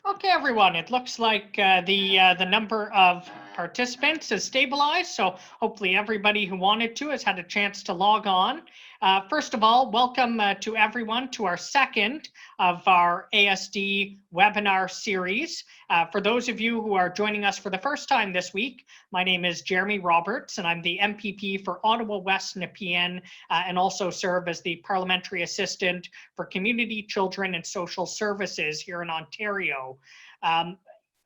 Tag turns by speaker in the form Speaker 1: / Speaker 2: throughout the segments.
Speaker 1: Okay, everyone, it looks like the number of participants has stabilized, so hopefully everybody who wanted to has had a chance to log on. First of all, welcome to everyone to our second of our ASD Webinar Series. For those of you who are joining us for the first time this week, my name is Jeremy Roberts, and I'm the MPP for Ottawa West Nepean, and also serve as the Parliamentary Assistant for Community, Children and Social Services here in Ontario.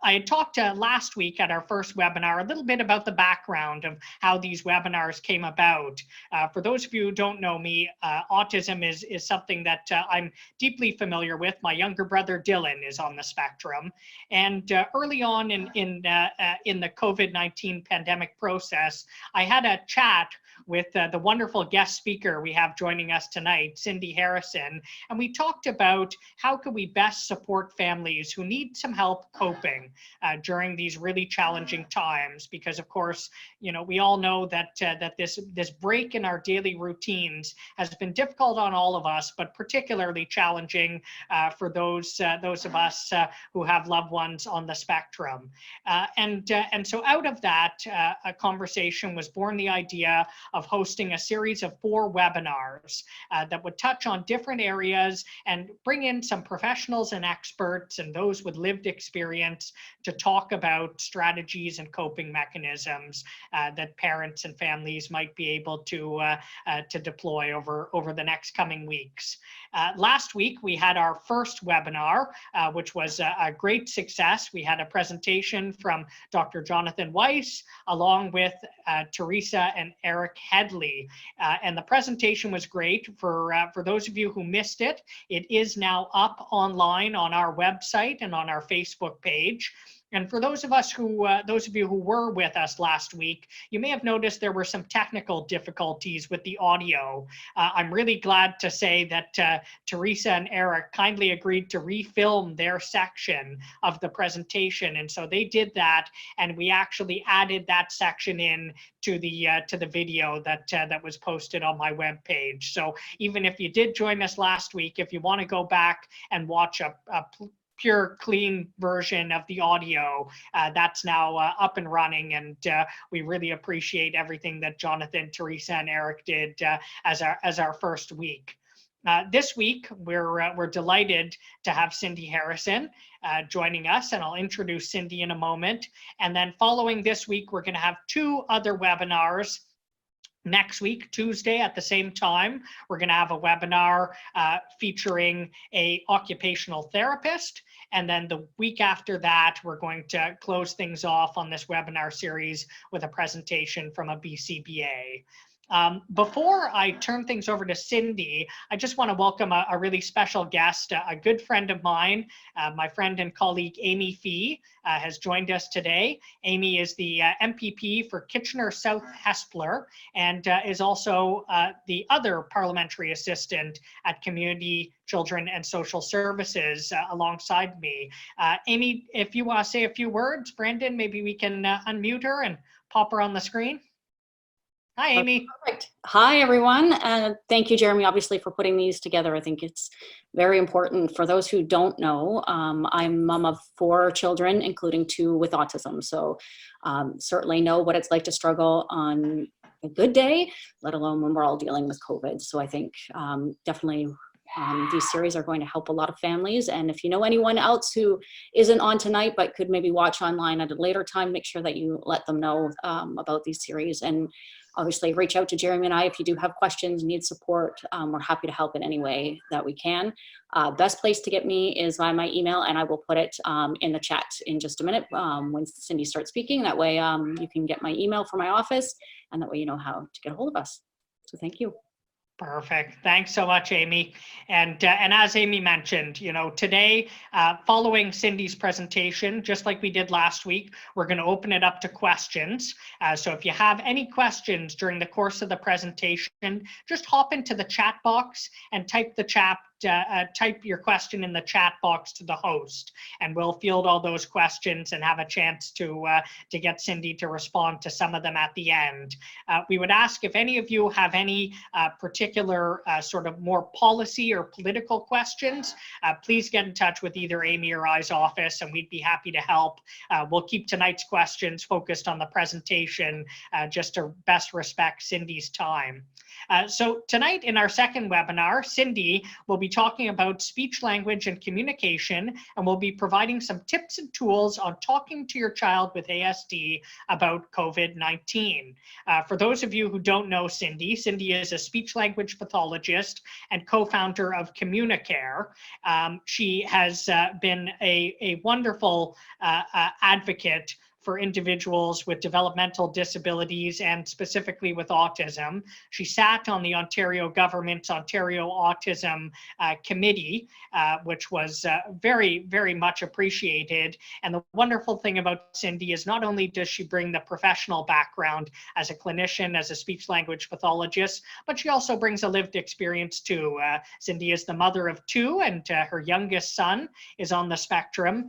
Speaker 1: I had talked last week at our first webinar a little bit about the background of how these webinars came about. For those of you who don't know me, autism is something that I'm deeply familiar with. My younger brother Dylan is on the spectrum, and early on in the COVID-19 pandemic process, I had a chat with the wonderful guest speaker we have joining us tonight, Cindy Harrison, and we talked about how could we best support families who need some help coping during these really challenging times, because of course, you know, we all know that that this break in our daily routines has been difficult on all of us, but particularly challenging for those of us who have loved ones on the spectrum. And so out of that, a conversation was born, the idea of hosting a series of 4 webinars that would touch on different areas and bring in some professionals and experts and those with lived experience to talk about strategies and coping mechanisms that parents and families might be able to deploy over the next coming weeks. Last week, we had our first webinar, which was a great success. We had a presentation from Dr. Jonathan Weiss, along with Teresa and Eric Headley. And the presentation was great. For those of you who missed it, it is now up online on our website and on our Facebook page. And for those of you who were with us last week, you may have noticed there were some technical difficulties with the audio. I'm really glad to say that Teresa and Eric kindly agreed to refilm their section of the presentation, and so they did that, and we actually added that section in to the video that was posted on my webpage. So even if you did join us last week, if you want to go back and watch a pure, clean version of the audio, that's now up and running, and we really appreciate everything that Jonathan, Teresa, and Eric did as our first week. This week, we're delighted to have Cindy Harrison joining us, and I'll introduce Cindy in a moment. And then following this week, we're going to have 2 other webinars. Next week, Tuesday at the same time, we're going to have a webinar featuring an occupational therapist. And then the week after that, we're going to close things off on this webinar series with a presentation from a BCBA. Before I turn things over to Cindy, I just want to welcome a really special guest, a good friend of mine. My friend and colleague Amy Fee has joined us today. Amy is the MPP for Kitchener South Hespeler, and is also the other parliamentary assistant at Community, Children and Social Services alongside me. Amy, if you want to say a few words, Brandon, maybe we can unmute her and pop her on the screen. Hi, Amy.
Speaker 2: Perfect. Hi, everyone. Thank you, Jeremy, obviously, for putting these together. I think it's very important. For those who don't know, I'm mom of 4 children, including 2 with autism. So certainly know what it's like to struggle on a good day, let alone when we're all dealing with COVID. So I think definitely these series are going to help a lot of families. And if you know anyone else who isn't on tonight, but could maybe watch online at a later time, make sure that you let them know about these series. And obviously reach out to Jeremy and I if you do have questions, need support. We're happy to help in any way that we can. Best place to get me is via my email, and I will put it in the chat in just a minute when Cindy starts speaking. That way you can get my email from my office, and that way you know how to get a hold of us. So thank you.
Speaker 1: Perfect. Thanks so much, Amy. And as Amy mentioned, you know, today, following Cindy's presentation, just like we did last week, we're going to open it up to questions. So if you have any questions during the course of the presentation, just hop into the chat box and type the type your question in the chat box to the host, and we'll field all those questions and have a chance to get Cindy to respond to some of them at the end. We would ask if any of you have any particular sort of more policy or political questions, please get in touch with either Amy or I's office, and we'd be happy to help. We'll keep tonight's questions focused on the presentation, just to best respect Cindy's time. So tonight in our second webinar, Cindy will be talking about speech language and communication, and we'll be providing some tips and tools on talking to your child with ASD about COVID-19. For those of you who don't know Cindy, Cindy is a speech language pathologist and co-founder of CommuniCare. She has been a wonderful advocate for individuals with developmental disabilities and specifically with autism. She sat on the Ontario government's Ontario Autism Committee, which was very, very much appreciated. And the wonderful thing about Cindy is not only does she bring the professional background as a clinician, as a speech language pathologist, but she also brings a lived experience too. Cindy is the mother of two, and her youngest son is on the spectrum,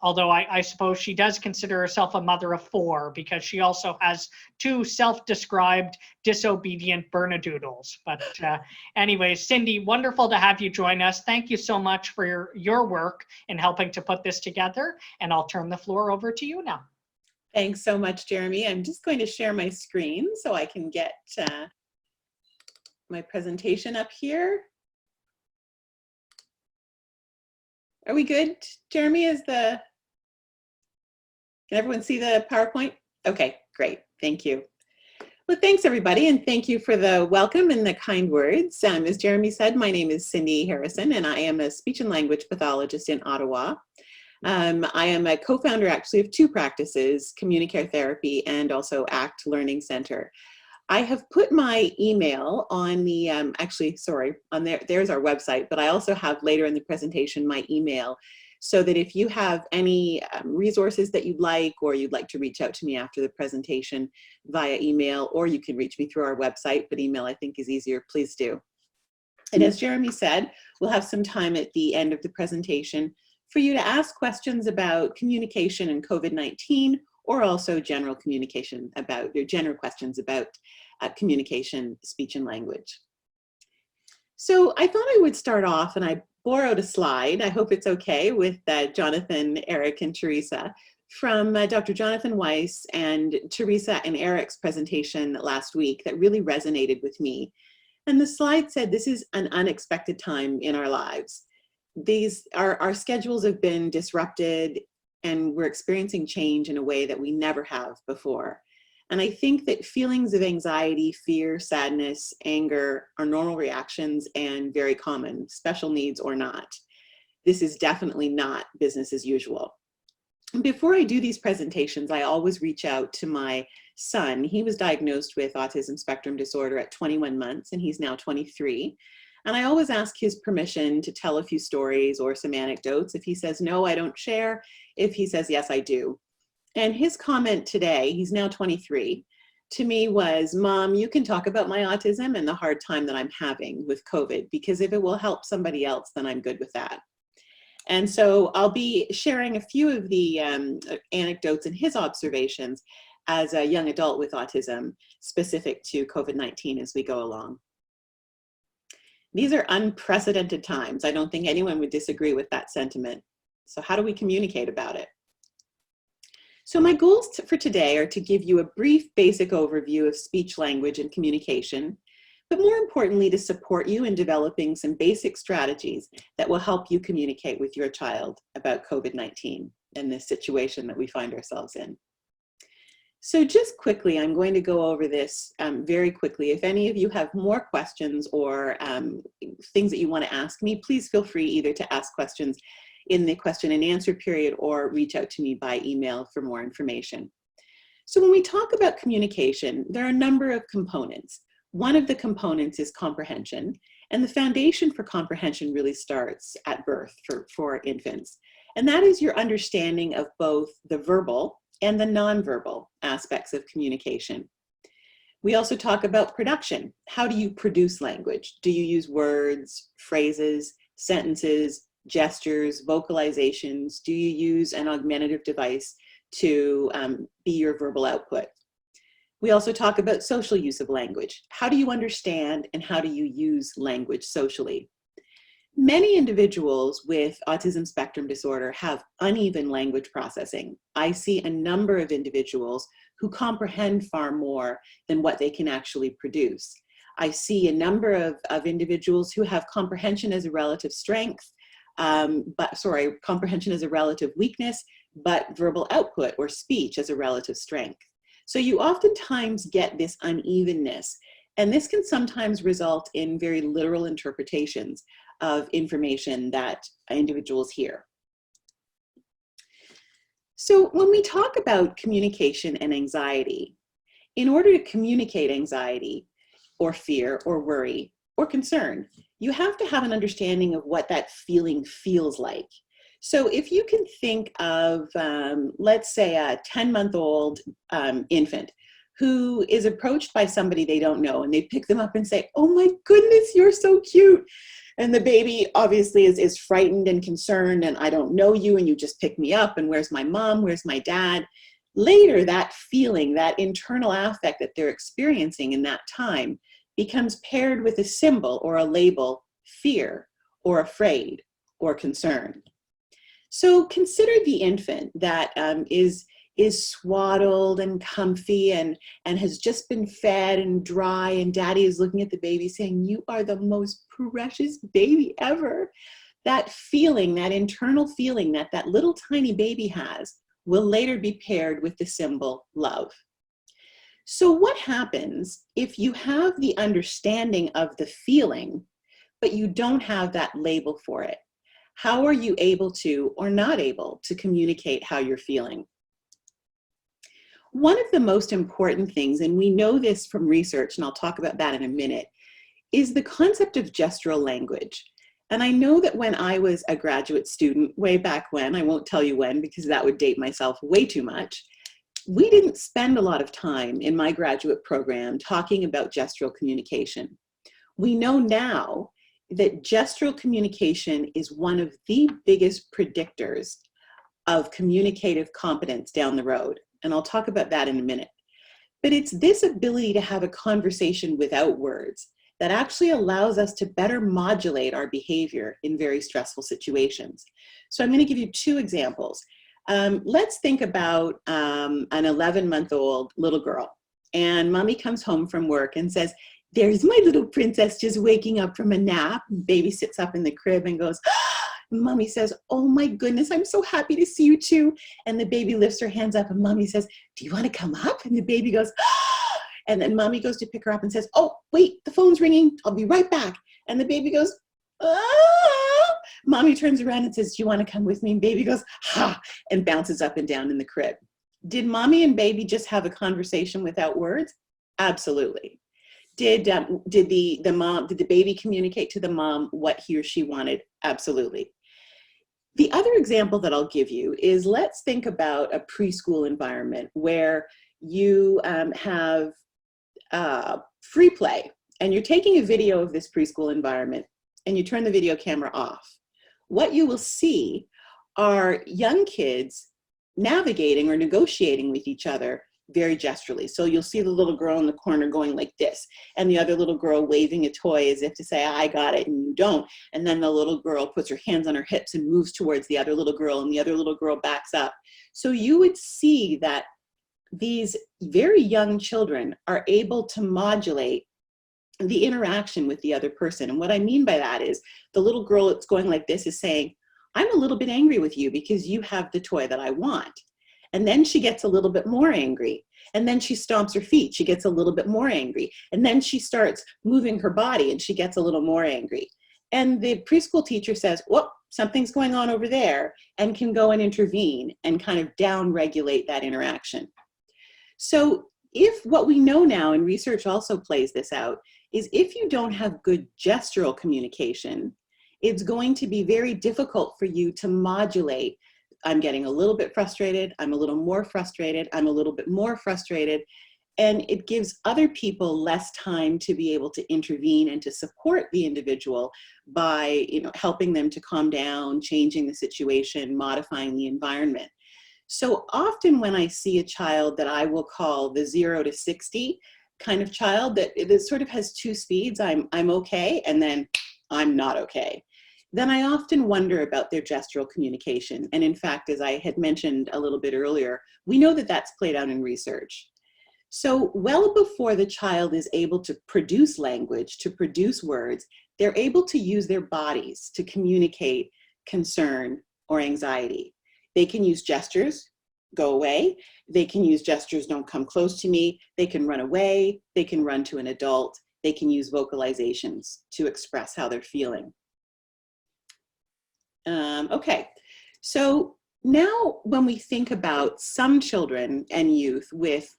Speaker 1: although I suppose she does consider herself a mother of four, because she also has two self-described disobedient Bernedoodles. But anyways, Cindy, wonderful to have you join us. Thank you so much for your work in helping to put this together, and I'll turn the floor over to you now.
Speaker 3: Thanks so much, Jeremy. I'm just going to share my screen so I can get my presentation up here. Are we good, Jeremy? Can everyone see the PowerPoint? Okay, great, thank you. Well, thanks everybody, and thank you for the welcome and the kind words. As Jeremy said, my name is Cindy Harrison, and I am a speech and language pathologist in Ottawa. I am a co-founder actually of two practices, CommuniCare Therapy and also ACT Learning Center. I have put my email on the, there's our website, but I also have later in the presentation my email, so that if you have any resources that you'd like, or you'd like to reach out to me after the presentation via email, or you can reach me through our website, but email I think is easier, please do. And as Jeremy said, we'll have some time at the end of the presentation for you to ask questions about communication and COVID-19, or also general communication about, or general questions about communication, speech and language. So I thought I would start off, and I borrowed a slide, I hope it's okay, with Jonathan, Eric, and Teresa from Dr. Jonathan Weiss and Teresa and Eric's presentation last week that really resonated with me. And the slide said, this is an unexpected time in our lives. Our schedules have been disrupted, and we're experiencing change in a way that we never have before. And I think that feelings of anxiety, fear, sadness, anger are normal reactions and very common, special needs or not. This is definitely not business as usual. And before I do these presentations, I always reach out to my son. He was diagnosed with autism spectrum disorder at 21 months, and he's now 23. And I always ask his permission to tell a few stories or some anecdotes. If he says, no, I don't share. If he says, yes, I do. And his comment today, he's now 23, to me was, Mom, you can talk about my autism and the hard time that I'm having with COVID, because if it will help somebody else, then I'm good with that. And so I'll be sharing a few of the anecdotes and his observations as a young adult with autism specific to COVID-19 as we go along. These are unprecedented times. I don't think anyone would disagree with that sentiment. So how do we communicate about it? So my goals for today are to give you a brief basic overview of speech language and communication, but more importantly, to support you in developing some basic strategies that will help you communicate with your child about COVID-19 and this situation that we find ourselves in. So just quickly, I'm going to go over this very quickly. If any of you have more questions or things that you want to ask me, please feel free either to ask questions in the question and answer period or reach out to me by email for more information. So when we talk about communication, there are a number of components. One of the components is comprehension, and the foundation for comprehension really starts at birth for infants. And that is your understanding of both the verbal and the nonverbal aspects of communication. We also talk about production. How do you produce language? Do you use words, phrases, sentences, gestures, vocalizations? Do you use an augmentative device to be your verbal output? We also talk about social use of language. How do you understand and how do you use language socially? Many individuals with autism spectrum disorder have uneven language processing. I see a number of individuals who comprehend far more than what they can actually produce. I see a number of individuals who have comprehension as a relative strength, comprehension as a relative weakness, but verbal output or speech as a relative strength. So you oftentimes get this unevenness, and this can sometimes result in very literal interpretations of information that individuals hear. So when we talk about communication and anxiety, in order to communicate anxiety or fear or worry or concern, you have to have an understanding of what that feeling feels like. So if you can think of, let's say, a 10-month-old infant who is approached by somebody they don't know, and they pick them up and say, "Oh my goodness, you're so cute." And the baby obviously is frightened and concerned, and "I don't know you, and you just picked me up, and where's my mom, where's my dad?" Later, that feeling, that internal affect that they're experiencing in that time becomes paired with a symbol or a label, fear or afraid or concern. So consider the infant that is swaddled and comfy and has just been fed and dry, and daddy is looking at the baby saying, "You are the most precious baby ever." That feeling, that internal feeling that that little tiny baby has will later be paired with the symbol love. So what happens if you have the understanding of the feeling, but you don't have that label for it? How are you able to, or not able, to communicate how you're feeling? One of the most important things, and we know this from research, and I'll talk about that in a minute, is the concept of gestural language. And I know that when I was a graduate student, way back when, I won't tell you when because that would date myself way too much, we didn't spend a lot of time in my graduate program talking about gestural communication. We know now that gestural communication is one of the biggest predictors of communicative competence down the road. And I'll talk about that in a minute. But it's this ability to have a conversation without words that actually allows us to better modulate our behavior in very stressful situations. So I'm going to give you two examples. Let's think about an 11-month-old little girl, and mommy comes home from work and says, "There's my little princess just waking up from a nap." Baby sits up in the crib and goes, "Ah!" Mommy says, "Oh my goodness, I'm so happy to see you too." And the baby lifts her hands up and mommy says, "Do you want to come up?" And the baby goes, "Ah!" And then mommy goes to pick her up and says, "Oh, wait, the phone's ringing. I'll be right back." And the baby goes, "Ah!" Mommy turns around and says, "Do you want to come with me?" And baby goes, "Ha!" and bounces up and down in the crib. Did mommy and baby just have a conversation without words? Absolutely. Did the baby communicate to the mom what he or she wanted? Absolutely. The other example that I'll give you is, let's think about a preschool environment where you have free play, and you're taking a video of this preschool environment, and you turn the video camera off. What you will see are young kids navigating or negotiating with each other very gesturally. So you'll see the little girl in the corner going like this, and the other little girl waving a toy as if to say, "I got it," and you don't. And then the little girl puts her hands on her hips and moves towards the other little girl, and the other little girl backs up. So you would see that these very young children are able to modulate the interaction with the other person. And what I mean by that is the little girl that's going like this is saying, "I'm a little bit angry with you because you have the toy that I want." And then she gets a little bit more angry. And then she stomps her feet. She gets a little bit more angry. And then she starts moving her body and she gets a little more angry. And the preschool teacher says, "Whoop, something's going on over there," and can go and intervene and kind of down-regulate that interaction. So if what we know now, and research also plays this out, is if you don't have good gestural communication, it's going to be very difficult for you to modulate. I'm getting a little bit frustrated, I'm a little more frustrated, I'm a little bit more frustrated. and it gives other people less time to be able to intervene and to support the individual by, helping them to calm down, changing the situation, modifying the environment. So often when I see a child that I will call the 0 to 60 kind of child, that it sort of has two speeds, I'm okay, and then I'm not okay, then I often wonder about their gestural communication. And in fact, as I had mentioned a little bit earlier, we know that that's played out in research. So well before the child is able to produce language, to produce words, they're able to use their bodies to communicate concern or anxiety. They can use gestures, go away. They can use gestures, don't come close to me. They can run away. They can run to an adult. They can use vocalizations to express how they're feeling. Okay, so now when we think about some children and youth with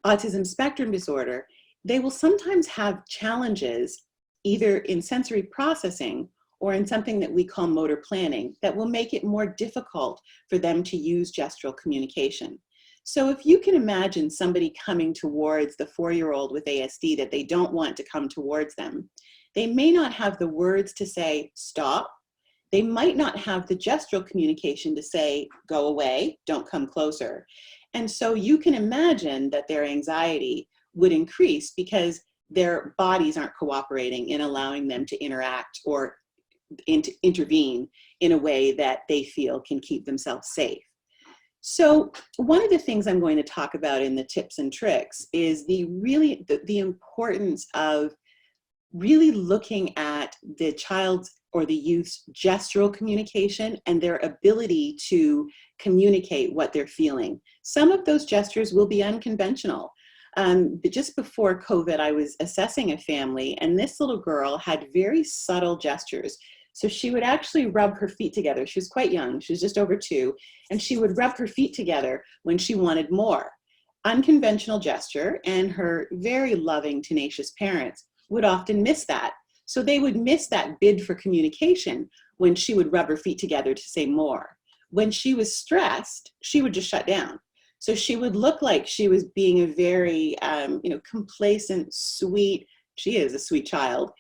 Speaker 3: autism spectrum disorder, they will sometimes have challenges either in sensory processing or in something that we call motor planning that will make it more difficult for them to use gestural communication. So if you can imagine somebody coming towards the 4-year-old with ASD that they don't want to come towards them, they may not have the words to say stop. They might not have the gestural communication to say go away, don't come closer. And so you can imagine that their anxiety would increase because their bodies aren't cooperating in allowing them to interact or intervene in a way that they feel can keep themselves safe. So one of the things I'm going to talk about in the tips and tricks is the importance of really looking at the child's or the youth's gestural communication and their ability to communicate what they're feeling. Some of those gestures will be unconventional. But just before COVID, I was assessing a family, and this little girl had very subtle gestures. So she would actually rub her feet together. She was quite young, she was just over 2, and she would rub her feet together when she wanted more. Unconventional gesture, and her very loving, tenacious parents would often miss that. So they would miss that bid for communication when she would rub her feet together to say more. When she was stressed, she would just shut down. So she would look like she was being a very, complacent, sweet, she is a sweet child,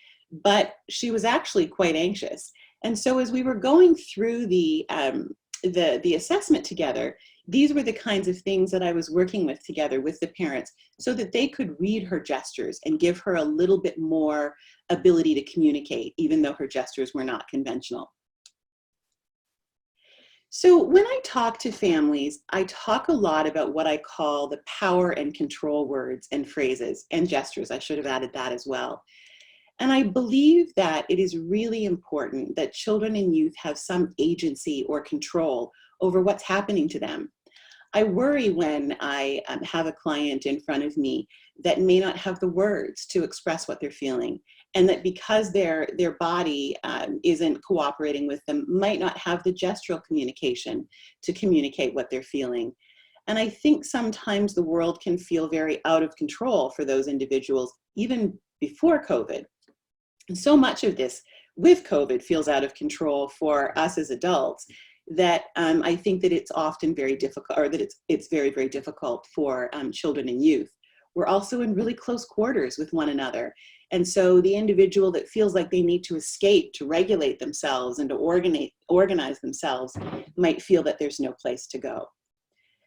Speaker 3: but she was actually quite anxious. And so as we were going through the assessment together, these were the kinds of things that I was working with together with the parents so that they could read her gestures and give her a little bit more ability to communicate, even though her gestures were not conventional. So when I talk to families, I talk a lot about what I call the power and control words and phrases and gestures. I should have added that as well. And I believe that it is really important that children and youth have some agency or control over what's happening to them. I worry when I have a client in front of me that may not have the words to express what they're feeling, and that because their body isn't cooperating with them, might not have the gestural communication to communicate what they're feeling. And I think sometimes the world can feel very out of control for those individuals, even before COVID. And so much of this with COVID feels out of control for us as adults that I think that it's often very difficult, or that it's very, very difficult for children and youth. We're also in really close quarters with one another. And so the individual that feels like they need to escape to regulate themselves and to organize themselves might feel that there's no place to go.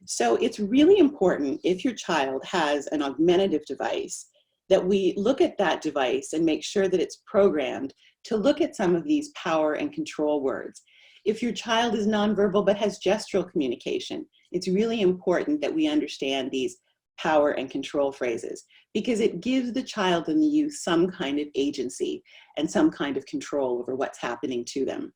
Speaker 3: So it's really important, if your child has an augmentative device, that we look at that device and make sure that it's programmed to look at some of these power and control words. If your child is nonverbal but has gestural communication, it's really important that we understand these power and control phrases, because it gives the child and the youth some kind of agency and some kind of control over what's happening to them.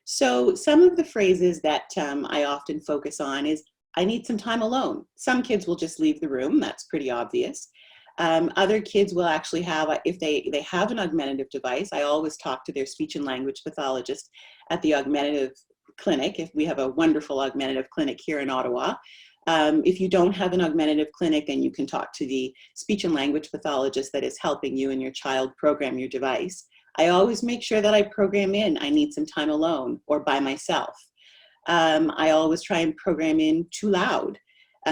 Speaker 3: So some of the phrases that I often focus on is, I need some time alone. Some kids will just leave the room, that's pretty obvious. Other kids will actually have, if they have an augmentative device, I always talk to their speech and language pathologist at the Augmentative clinic, if we have a wonderful augmentative clinic here in Ottawa. If you don't have an augmentative clinic, then you can talk to the speech and language pathologist that is helping you and your child program your device. I always make sure that I program in, I need some time alone or by myself. I always try and program in too loud.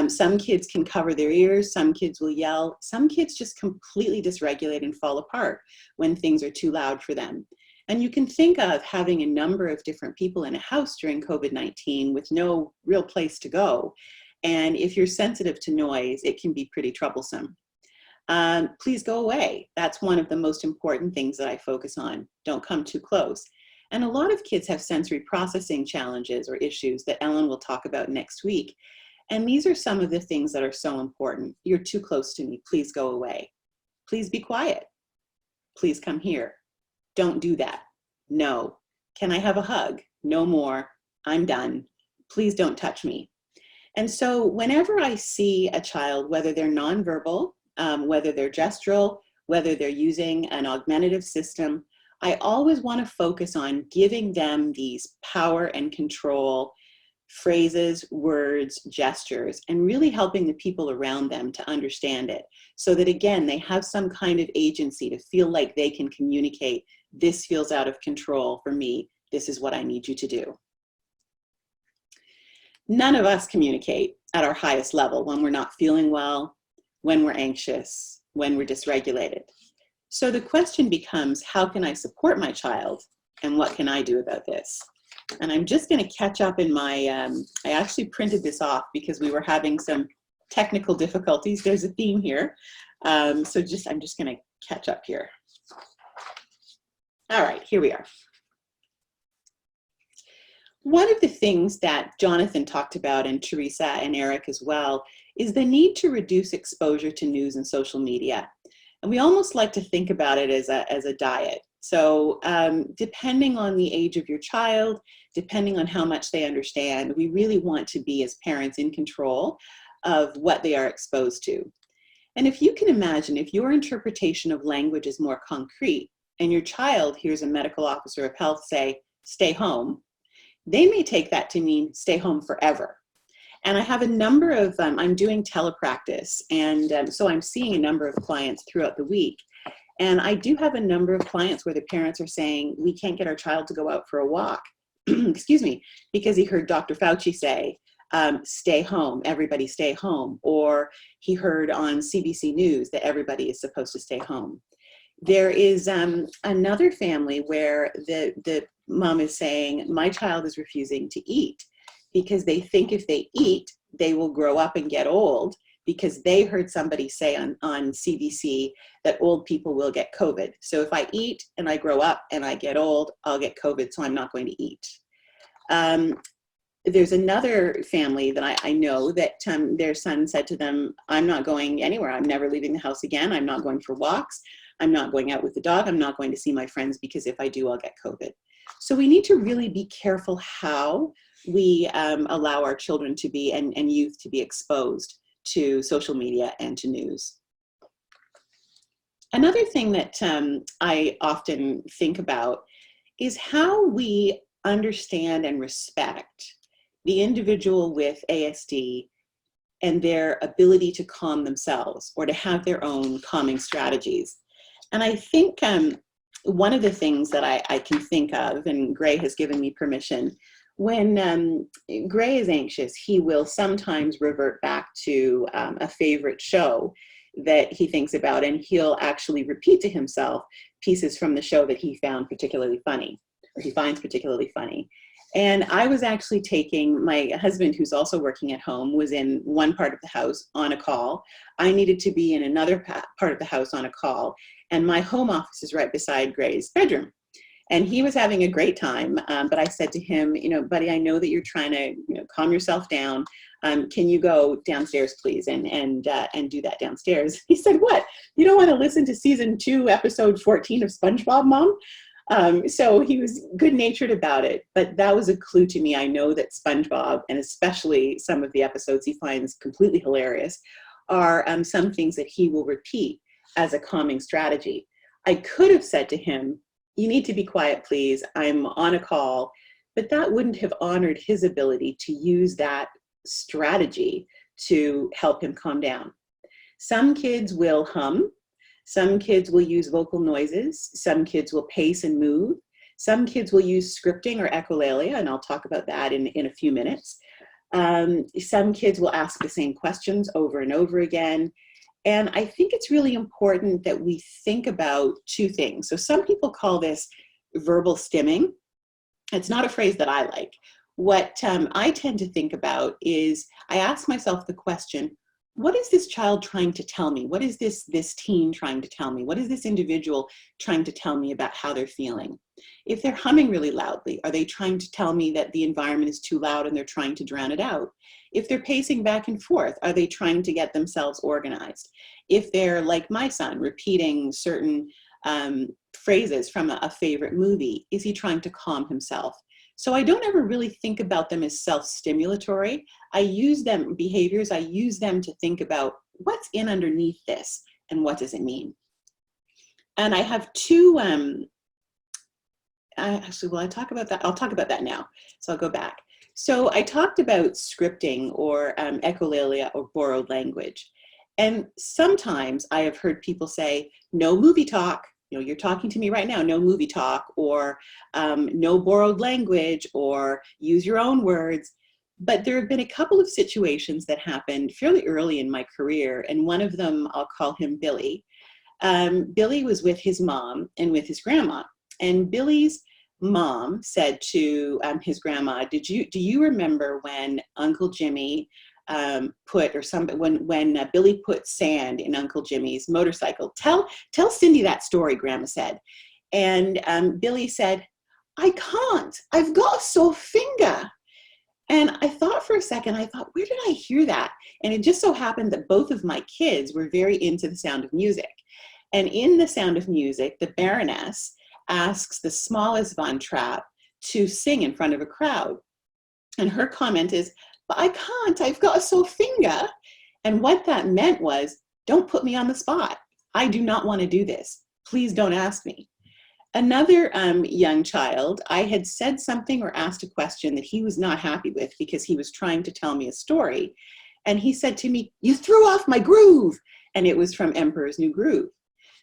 Speaker 3: Some kids can cover their ears, some kids will yell, some kids just completely dysregulate and fall apart when things are too loud for them. And you can think of having a number of different people in a house during COVID-19 with no real place to go. And if you're sensitive to noise, it can be pretty troublesome. Please go away. That's one of the most important things that I focus on. Don't come too close. And a lot of kids have sensory processing challenges or issues that Ellen will talk about next week. And these are some of the things that are so important. You're too close to me. Please go away. Please be quiet. Please come here. Don't do that. No. Can I have a hug? No more. I'm done. Please don't touch me. And so whenever I see a child, whether they're nonverbal, whether they're gestural, whether they're using an augmentative system, I always want to focus on giving them these power and control phrases, words, gestures, and really helping the people around them to understand it so that, again, they have some kind of agency to feel like they can communicate. This feels out of control for me. This is what I need you to do. None of us communicate at our highest level when we're not feeling well, when we're anxious, when we're dysregulated. So the question becomes, how can I support my child and what can I do about this? And I'm just going to catch up in my, I actually printed this off because we were having some technical difficulties. There's a theme here. I'm just going to catch up here. All right, here we are. One of the things that Jonathan talked about, and Teresa and Eric as well, is the need to reduce exposure to news and social media. And we almost like to think about it as a diet. So depending on the age of your child, depending on how much they understand, we really want to be, as parents, in control of what they are exposed to. And if you can imagine, if your interpretation of language is more concrete, and your child hears a medical officer of health say, stay home, they may take that to mean stay home forever. And I have a number of, I'm doing telepractice, and so I'm seeing a number of clients throughout the week. And I do have a number of clients where the parents are saying, we can't get our child to go out for a walk, excuse me, because he heard Dr. Fauci say, stay home, everybody stay home. Or he heard on CBC News that everybody is supposed to stay home. There is another family where the mom is saying, my child is refusing to eat because they think if they eat, they will grow up and get old, because they heard somebody say on CBC that old people will get COVID. So if I eat and I grow up and I get old, I'll get COVID, so I'm not going to eat. There's another family that I know that their son said to them, I'm not going anywhere. I'm never leaving the house again. I'm not going for walks. I'm not going out with the dog. I'm not going to see my friends because if I do, I'll get COVID. So we need to really be careful how we allow our children to be and youth to be exposed to social media and to news. Another thing that I often think about is how we understand and respect the individual with ASD and their ability to calm themselves or to have their own calming strategies. And I think one of the things that I can think of, and Gray has given me permission, when Gray is anxious, he will sometimes revert back to a favorite show that he thinks about, and he'll actually repeat to himself pieces from the show that he found particularly funny, or he finds particularly funny. And I was actually taking, my husband, who's also working at home, was in one part of the house on a call. I needed to be in another part of the house on a call, and my home office is right beside Gray's bedroom. And he was having a great time, but I said to him, buddy, I know that you're trying to calm yourself down. Can you go downstairs, please, and do that downstairs? He said, what? You don't want to listen to season 2, episode 14 of SpongeBob, Mom? So he was good-natured about it, but that was a clue to me. I know that SpongeBob, and especially some of the episodes he finds completely hilarious, are some things that he will repeat as a calming strategy. I could have said to him, you need to be quiet, please. I'm on a call, but that wouldn't have honored his ability to use that strategy to help him calm down. Some kids will hum. Some kids will use vocal noises. Some kids will pace and move. Some kids will use scripting or echolalia, and I'll talk about that in a few minutes. Some kids will ask the same questions over and over again. And I think it's really important that we think about two things. So some people call this verbal stimming. It's not a phrase that I like. What I tend to think about is I ask myself the question, what is this child trying to tell me? What is this teen trying to tell me? What is this individual trying to tell me about how they're feeling? If they're humming really loudly, are they trying to tell me that the environment is too loud and they're trying to drown it out? If they're pacing back and forth, are they trying to get themselves organized? If they're like my son, repeating certain phrases from a favorite movie, is he trying to calm himself? So I don't ever really think about them as self-stimulatory. I use them, behaviors, I use them to think about what's in underneath this and what does it mean? And I have two, actually, will I talk about that? I'll talk about that now. So I'll go back. So I talked about scripting or echolalia or borrowed language. And sometimes I have heard people say, no movie talk. You know, you're talking to me right now, no movie talk, or no borrowed language, or use your own words. But there have been a couple of situations that happened fairly early in my career, and one of them, I'll call him Billy. Billy was with his mom and with his grandma, and Billy's mom said to his grandma, do you remember when Uncle Jimmy when Billy put sand in Uncle Jimmy's motorcycle? Tell Cindy that story, Grandma said. And Billy said, I can't, I've got a sore finger. And I thought for a second, where did I hear that? And it just so happened that both of my kids were very into The Sound of Music. And in The Sound of Music, the Baroness asks the smallest Von Trapp to sing in front of a crowd. And her comment is, but I can't, I've got a sore finger. And what that meant was, don't put me on the spot. I do not want to do this. Please don't ask me. Another young child, I had said something or asked a question that he was not happy with because he was trying to tell me a story. And he said to me, you threw off my groove. And it was from Emperor's New Groove.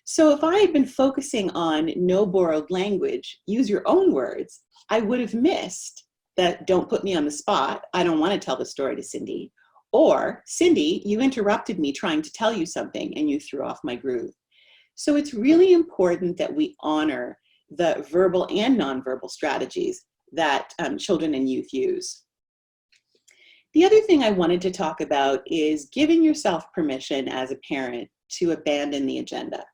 Speaker 3: So if I had been focusing on no borrowed language, use your own words, I would have missed that don't put me on the spot. I don't want to tell the story to Cindy. Or, Cindy, you interrupted me trying to tell you something and you threw off my groove. So it's really important that we honor the verbal and nonverbal strategies that children and youth use. The other thing I wanted to talk about is giving yourself permission as a parent to abandon the agenda.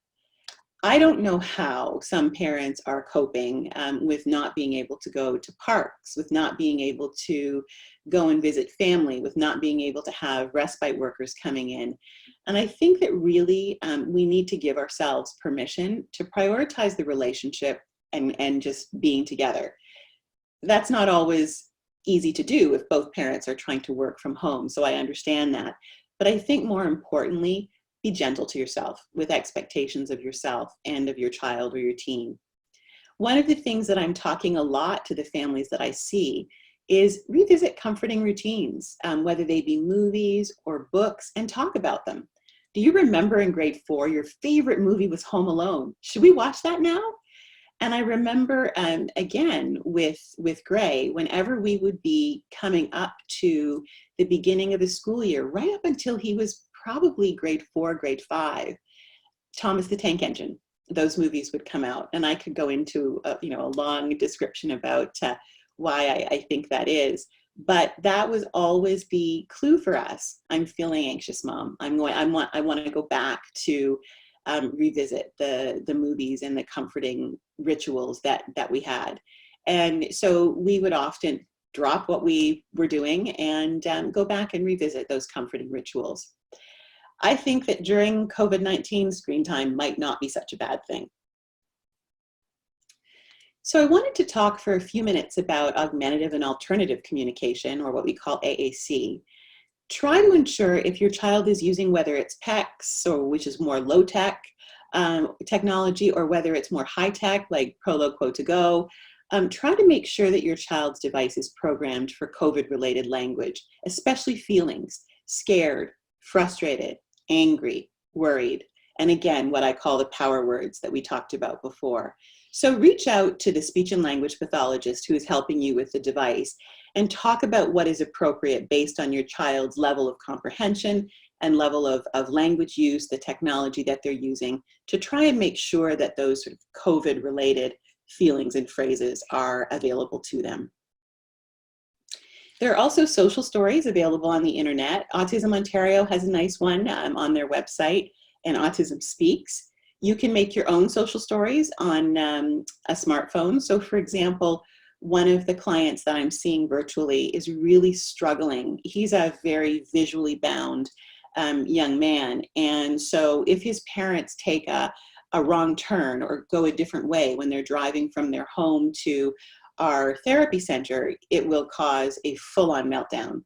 Speaker 3: I don't know how some parents are coping with not being able to go to parks, with not being able to go and visit family, with not being able to have respite workers coming in. And I think that really we need to give ourselves permission to prioritize the relationship and just being together. That's not always easy to do if both parents are trying to work from home, so I understand that. But I think more importantly, be gentle to yourself with expectations of yourself and of your child or your teen. One of the things that I'm talking a lot to the families that I see is revisit comforting routines, whether they be movies or books, and talk about them. Do you remember in grade 4, your favorite movie was Home Alone? Should we watch that now? And I remember, again, with Gray, whenever we would be coming up to the beginning of the school year, right up until he was probably grade 4, grade 5, Thomas the Tank Engine, those movies would come out. And I could go into a long description about why I think that is. But that was always the clue for us. I'm feeling anxious, Mom. I want to go back to revisit the movies and the comforting rituals that we had. And so we would often drop what we were doing and go back and revisit those comforting rituals. I think that during COVID-19, screen time might not be such a bad thing. So I wanted to talk for a few minutes about augmentative and alternative communication, or what we call AAC. Try to ensure if your child is using, whether it's PECS, or which is more low-tech technology, or whether it's more high-tech, like Prolo Quo2Go, try to make sure that your child's device is programmed for COVID-related language, especially feelings, scared, frustrated, angry, worried, and again, what I call the power words that we talked about before. So reach out to the speech and language pathologist who is helping you with the device and talk about what is appropriate based on your child's level of comprehension and level of language use, the technology that they're using, to try and make sure that those sort of COVID-related feelings and phrases are available to them. There are also social stories available on the internet. Autism Ontario has a nice one on their website, and Autism Speaks. You can make your own social stories on a smartphone. So for example, one of the clients that I'm seeing virtually is really struggling. He's a very visually bound young man. And so if his parents take a wrong turn or go a different way when they're driving from their home to our therapy center, it will cause a full-on meltdown.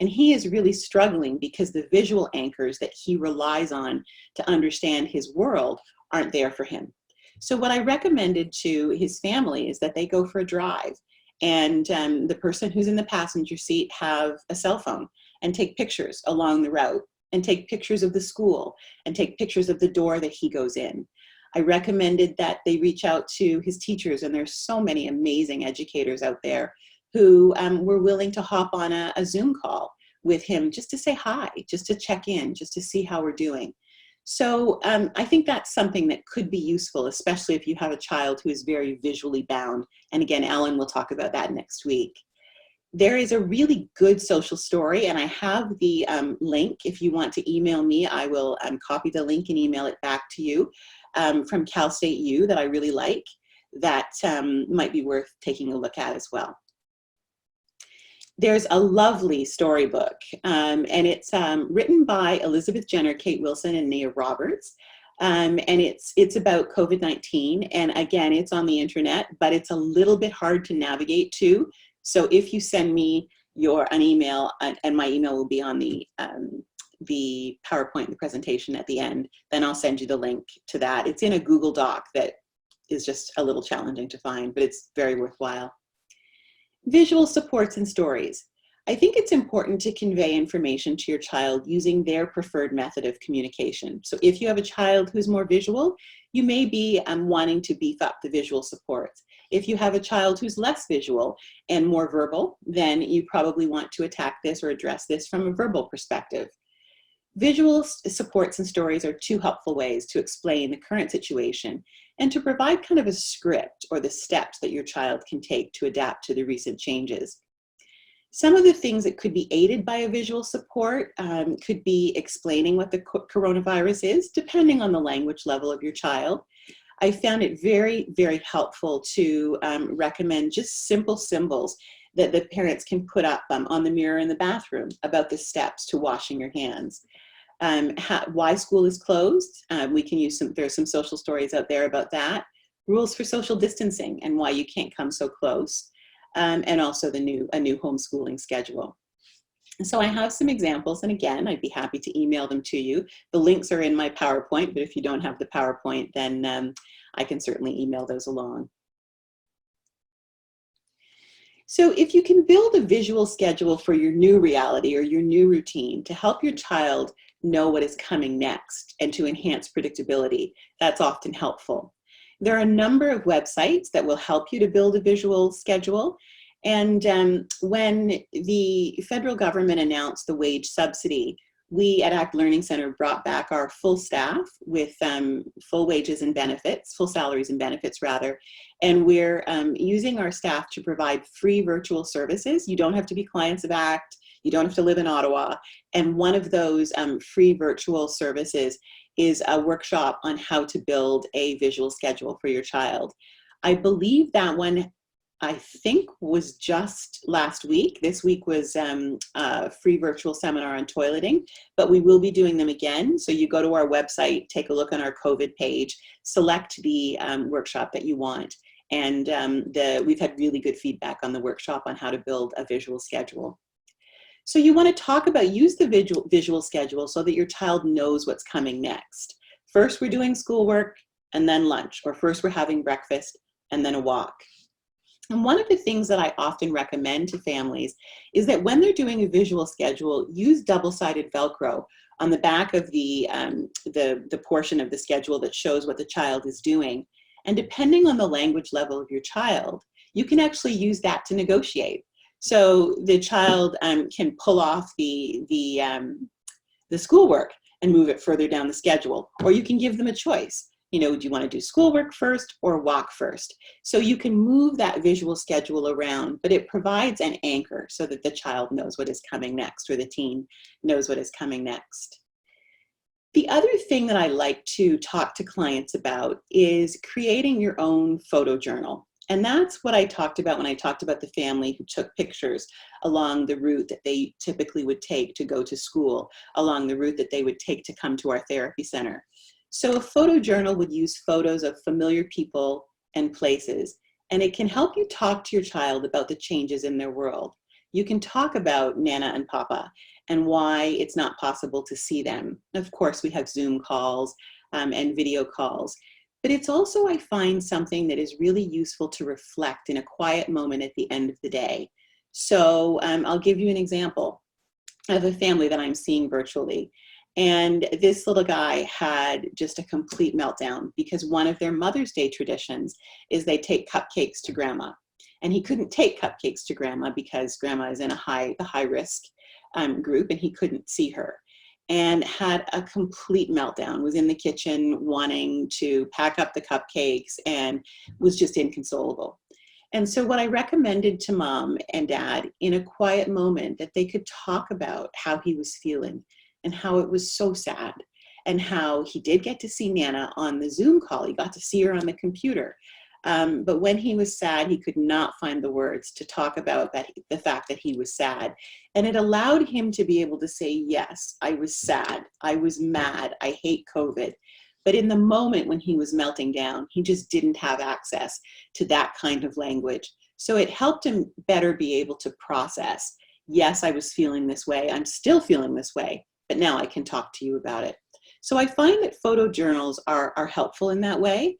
Speaker 3: And he is really struggling because the visual anchors that he relies on to understand his world aren't there for him. So what I recommended to his family is that they go for a drive, and the person who's in the passenger seat have a cell phone and take pictures along the route, and take pictures of the school, and take pictures of the door that he goes in. I recommended that they reach out to his teachers, and there's so many amazing educators out there who were willing to hop on a Zoom call with him just to say hi, just to check in, just to see how we're doing. So I think that's something that could be useful, especially if you have a child who is very visually bound. And again, Ellen will talk about that next week. There is a really good social story, and I have the link. If you want to email me, I will copy the link and email it back to you, from Cal State U, that I really like, that might be worth taking a look at as well. There's a lovely storybook, and it's written by Elizabeth Jenner, Kate Wilson, and Nia Roberts. And it's about COVID-19. And again, it's on the internet, but it's a little bit hard to navigate to. So if you send me an email, and my email will be on the PowerPoint, the presentation at the end, then I'll send you the link to that. It's in a Google Doc that is just a little challenging to find, but it's very worthwhile. Visual supports and stories. I think it's important to convey information to your child using their preferred method of communication. So if you have a child who's more visual, you may be wanting to beef up the visual supports. If you have a child who's less visual and more verbal, then you probably want to attack this or address this from a verbal perspective. Visual supports and stories are two helpful ways to explain the current situation and to provide kind of a script or the steps that your child can take to adapt to the recent changes. Some of the things that could be aided by a visual support could be explaining what the coronavirus is, depending on the language level of your child. I found it very, very helpful to recommend just simple symbols that the parents can put up on the mirror in the bathroom about the steps to washing your hands. Why school is closed. We can use there's some social stories out there about that. Rules for social distancing and why you can't come so close. And also a new homeschooling schedule. So I have some examples, and again, I'd be happy to email them to you. The links are in my PowerPoint, but if you don't have the PowerPoint, then I can certainly email those along. So if you can build a visual schedule for your new reality or your new routine to help your child know what is coming next and to enhance predictability, that's often helpful. There are a number of websites that will help you to build a visual schedule. And when the federal government announced the wage subsidy, we at ACT Learning Center brought back our full staff with full wages and benefits, full salaries and benefits rather. And we're using our staff to provide free virtual services. You don't have to be clients of ACT. You don't have to live in Ottawa. And one of those free virtual services is a workshop on how to build a visual schedule for your child. I believe that one, I think, was just last week. This week was a free virtual seminar on toileting, but we will be doing them again. So you go to our website, take a look on our COVID page, select the workshop that you want. And we've had really good feedback on the workshop on how to build a visual schedule. So you want to talk about, use the visual schedule so that your child knows what's coming next. First, we're doing schoolwork and then lunch, or first we're having breakfast and then a walk. And one of the things that I often recommend to families is that when they're doing a visual schedule, use double-sided Velcro on the back of the portion of the schedule that shows what the child is doing. And depending on the language level of your child, you can actually use that to negotiate. So the child can pull off the schoolwork and move it further down the schedule, or you can give them a choice. You know, do you want to do schoolwork first or walk first? So you can move that visual schedule around, but it provides an anchor so that the child knows what is coming next, or the teen knows what is coming next. The other thing that I like to talk to clients about is creating your own photo journal. And that's what I talked about when I talked about the family who took pictures along the route that they typically would take to go to school, along the route that they would take to come to our therapy center. So a photo journal would use photos of familiar people and places, and it can help you talk to your child about the changes in their world. You can talk about Nana and Papa and why it's not possible to see them. Of course, we have Zoom calls and video calls. But it's also, I find, something that is really useful to reflect in a quiet moment at the end of the day. So I'll give you an example of a family that I'm seeing virtually. And this little guy had just a complete meltdown because one of their Mother's Day traditions is they take cupcakes to grandma. And he couldn't take cupcakes to grandma because grandma is in a high risk group, and he couldn't see her. And had a complete meltdown, was in the kitchen wanting to pack up the cupcakes and was just inconsolable. And so what I recommended to mom and dad in a quiet moment, that they could talk about how he was feeling and how it was so sad, and how he did get to see Nana on the Zoom call. He got to see her on the computer. But when he was sad, he could not find the words to talk about the fact that he was sad. And it allowed him to be able to say, yes, I was sad, I was mad, I hate COVID. But in the moment when he was melting down, he just didn't have access to that kind of language. So it helped him better be able to process, yes, I was feeling this way, I'm still feeling this way, but now I can talk to you about it. So I find that photo journals are helpful in that way.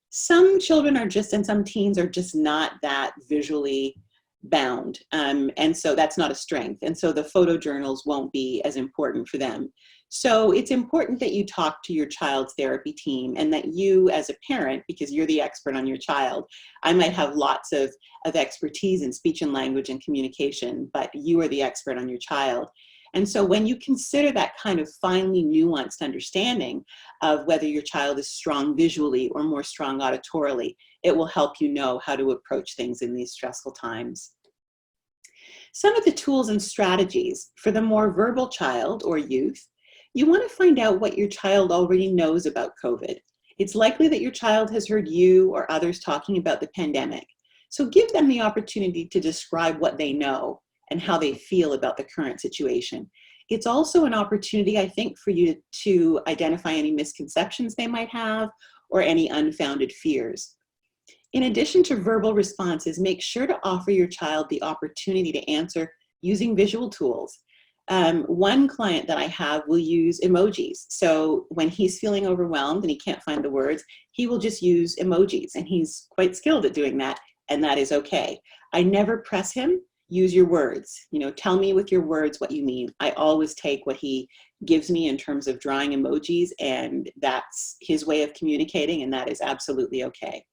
Speaker 3: Some children are just, and some teens are just not that visually bound. And so that's not a strength. And so the photo journals won't be as important for them. So it's important that you talk to your child's therapy team, and that you as a parent, because you're the expert on your child, I might have lots of expertise in speech and language and communication, but you are the expert on your child. And so when you consider that kind of finely nuanced understanding of whether your child is strong visually or more strong auditorily, it will help you know how to approach things in these stressful times. Some of the tools and strategies for the more verbal child or youth, you want to find out what your child already knows about COVID. It's likely that your child has heard you or others talking about the pandemic. So give them the opportunity to describe what they know and how they feel about the current situation. It's also an opportunity, I think, for you to identify any misconceptions they might have or any unfounded fears. In addition to verbal responses, make sure to offer your child the opportunity to answer using visual tools. One client that I have will use emojis. So when he's feeling overwhelmed and he can't find the words, he will just use emojis, and he's quite skilled at doing that, and that is okay. I never press him. Use your words, tell me with your words what you mean. I always take what he gives me in terms of drawing emojis, and that's his way of communicating, and that is absolutely okay.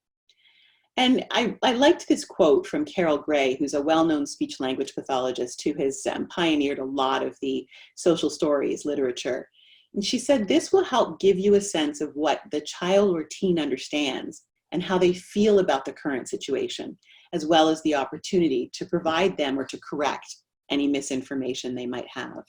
Speaker 3: And I liked this quote from Carol Gray, who's a well-known speech language pathologist who has pioneered a lot of the social stories literature. And she said, this will help give you a sense of what the child or teen understands and how they feel about the current situation, as well as the opportunity to provide them or to correct any misinformation they might have.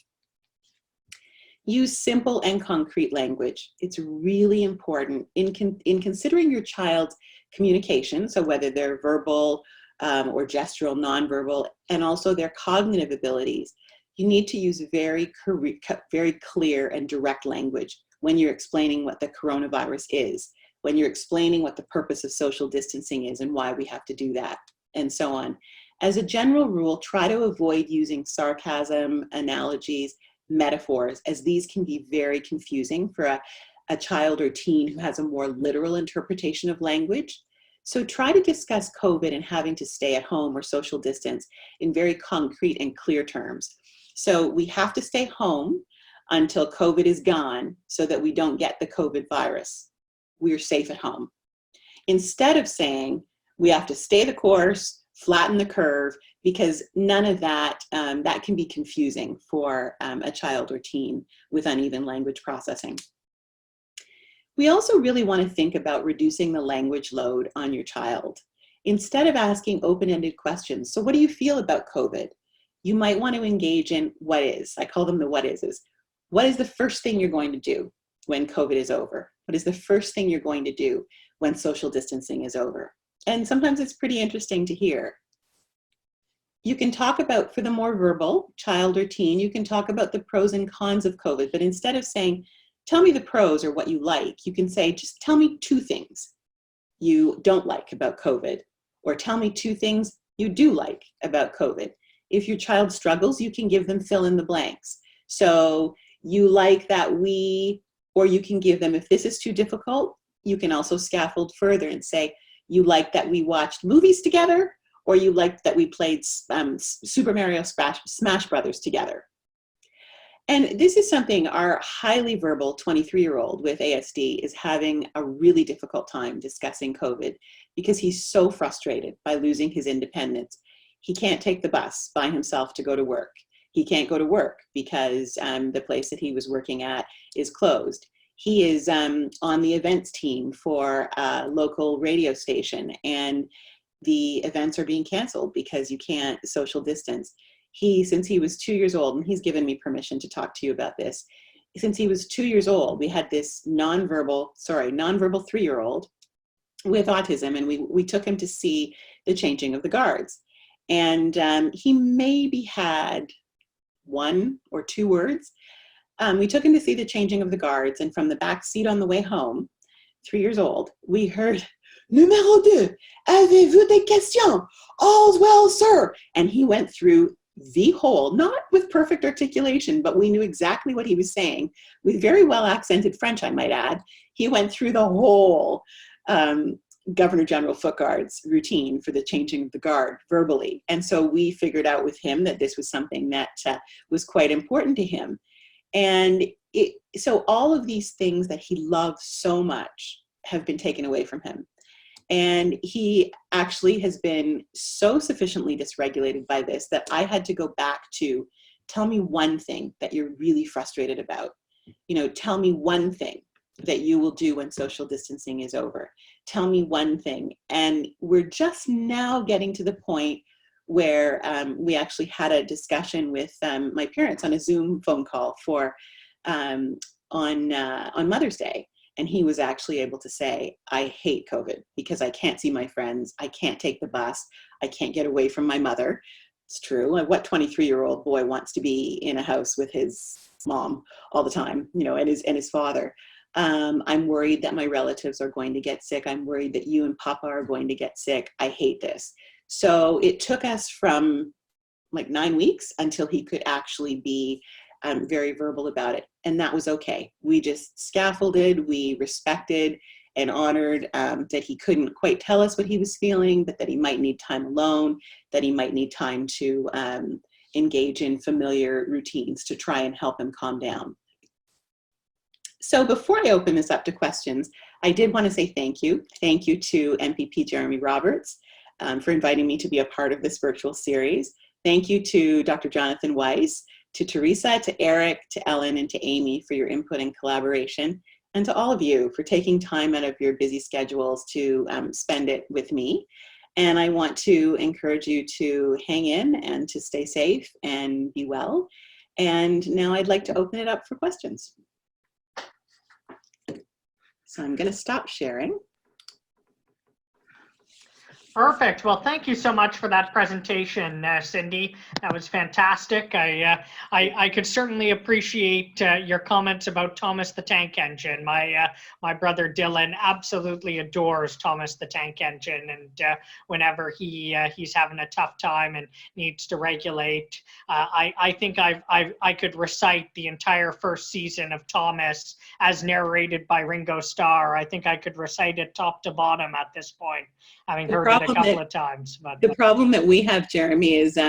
Speaker 3: Use simple and concrete language. It's really important in considering your child's communication, so whether they're verbal or gestural, nonverbal, and also their cognitive abilities. You need to use very clear and direct language when you're explaining what the coronavirus is, when you're explaining what the purpose of social distancing is and why we have to do that, and so on. As a general rule, try to avoid using sarcasm, analogies, metaphors, as these can be very confusing for a child or teen who has a more literal interpretation of language. So try to discuss COVID and having to stay at home or social distance in very concrete and clear terms. So we have to stay home until COVID is gone so that we don't get the COVID virus. We're safe at home. instead of saying we have to stay the course, flatten the curve, because none of that, that can be confusing for a child or teen with uneven language processing. We also really want to think about reducing the language load on your child. Instead of asking open-ended questions, so what do you feel about COVID? You might want to engage in what is. I call them the what is. What is the first thing you're going to do when COVID is over? What is the first thing you're going to do when social distancing is over? And sometimes it's pretty interesting to hear. You can talk about, for the more verbal child or teen, you can talk about the pros and cons of COVID, but instead of saying, tell me the pros or what you like, you can say, just tell me 2 things you don't like about COVID, or tell me 2 things you do like about COVID. If your child struggles, you can give them fill in the blanks. So you like that or you can give them, if this is too difficult, you can also scaffold further and say, you like that we watched movies together, or you like that we played Super Mario Smash Brothers together. And this is something our highly verbal 23-year-old with ASD is having a really difficult time discussing COVID, because he's so frustrated by losing his independence. He can't take the bus by himself to go to work. He can't go to work because the place that he was working at is closed. He is on the events team for a local radio station, and the events are being canceled because you can't social distance. Since he was 2 years old, and he's given me permission to talk to you about this, since he was 2 years old, we had this nonverbal 3-year-old with autism, and we took him to see the changing of the guards. And he maybe had 1 or 2 words. We took him to see the changing of the guards, and from the back seat on the way home, 3 years old, we heard, "Numéro 2, avez-vous des questions? All's well, sir." And he went through the whole, not with perfect articulation, but we knew exactly what he was saying, with very well accented French, I might add. He went through the whole Governor General Foot Guard's routine for the changing of the guard verbally. And so we figured out with him that this was something that was quite important to him. And so all of these things that he loved so much have been taken away from him. And he actually has been so sufficiently dysregulated by this that I had to go back to, tell me one thing that you're really frustrated about. You know, tell me one thing that you will do when social distancing is over. Tell me one thing. And we're just now getting to the point where we actually had a discussion with my parents on a Zoom phone call on Mother's Day. And he was actually able to say, I hate COVID because I can't see my friends. I can't take the bus. I can't get away from my mother. It's true. What 23-year-old boy wants to be in a house with his mom all the time, you know, and his father? I'm worried that my relatives are going to get sick. I'm worried that you and Papa are going to get sick. I hate this. So it took us from like 9 weeks until he could actually be very verbal about it. And that was okay. We just scaffolded, we respected and honored that he couldn't quite tell us what he was feeling, but that he might need time alone, that he might need time to engage in familiar routines to try and help him calm down. So before I open this up to questions, I did want to say thank you. Thank you to MPP Jeremy Roberts for inviting me to be a part of this virtual series. Thank you to Dr. Jonathan Weiss, to Teresa, to Eric, to Ellen, and to Amy for your input and collaboration, and to all of you for taking time out of your busy schedules to spend it with me. And I want to encourage you to hang in and to stay safe and be well. And now I'd like to open it up for questions. So I'm going to stop sharing.
Speaker 1: Perfect. Well, thank you so much for that presentation, Cindy. That was fantastic. I could certainly appreciate your comments about Thomas the Tank Engine. My brother Dylan absolutely adores Thomas the Tank Engine, and whenever he's having a tough time and needs to regulate, I think I could recite the entire first season of Thomas as narrated by Ringo Starr. I think I could recite it top to bottom at this point, having heard it a couple of times. But
Speaker 3: the problem that we have, Jeremy, is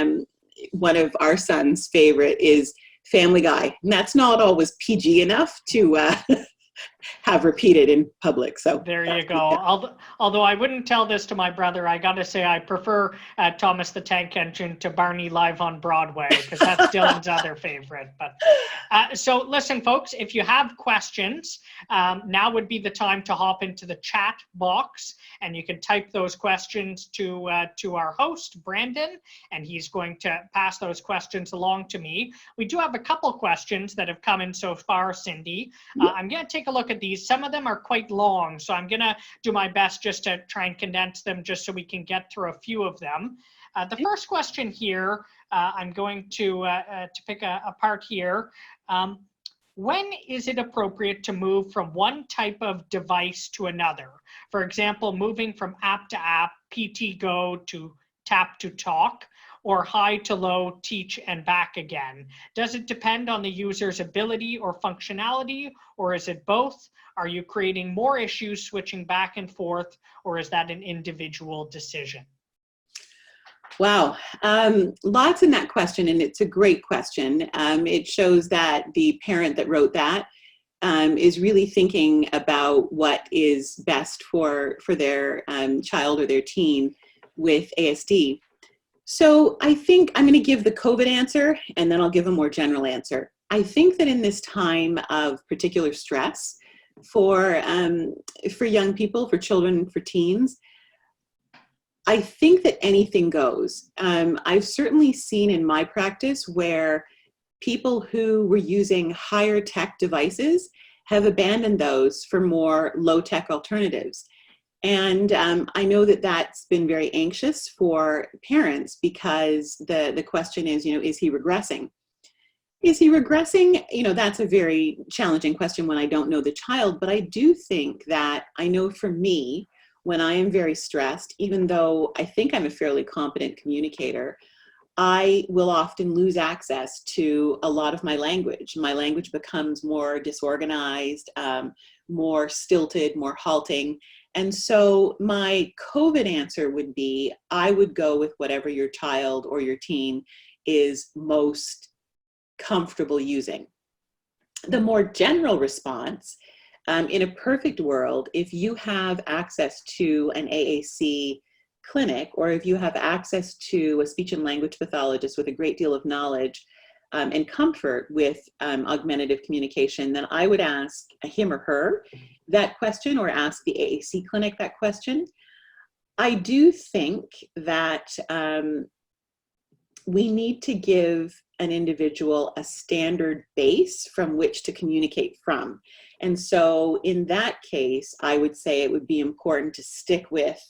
Speaker 3: one of our son's favorite is Family Guy, and that's not always PG enough to have repeated in public. So
Speaker 1: there you go. Although I wouldn't tell this to my brother, I got to say I prefer Thomas the Tank Engine to Barney Live on Broadway, because that's Dylan's other favorite. But so listen, folks, if you have questions, now would be the time to hop into the chat box, and you can type those questions to our host, Brandon, and he's going to pass those questions along to me. We do have a couple questions that have come in so far, Cindy. I'm going to take a look at these. Some of them are quite long, so I'm going to do my best just to try and condense them just so we can get through a few of them. The first question here, I'm going to pick apart here. When is it appropriate to move from one type of device to another? For example, moving from app to app, PT Go to tap to talk, or high to low, teach and back again? Does it depend on the user's ability or functionality, or is it both? Are you creating more issues switching back and forth, or is that an individual decision?
Speaker 3: Wow, lots in that question, and it's a great question. It shows that the parent that wrote that is really thinking about what is best for their child or their teen with ASD. So I think I'm going to give the COVID answer, and then I'll give a more general answer. I think that in this time of particular stress for young people, for children, for teens, I think that anything goes. I've certainly seen in my practice where people who were using higher tech devices have abandoned those for more low tech alternatives. And I know that that's been very anxious for parents, because the question is, is he regressing? Is he regressing? That's a very challenging question when I don't know the child, but I do think that I know for me, when I am very stressed, even though I think I'm a fairly competent communicator, I will often lose access to a lot of my language. My language becomes more disorganized, more stilted, more halting. And so my COVID answer would be, I would go with whatever your child or your teen is most comfortable using. The more general response, in a perfect world, if you have access to an AAC clinic, or if you have access to a speech and language pathologist with a great deal of knowledge and comfort with augmentative communication, then I would ask him or her that question, or ask the AAC clinic that question. I do think that we need to give an individual a standard base from which to communicate from. And so in that case, I would say it would be important to stick with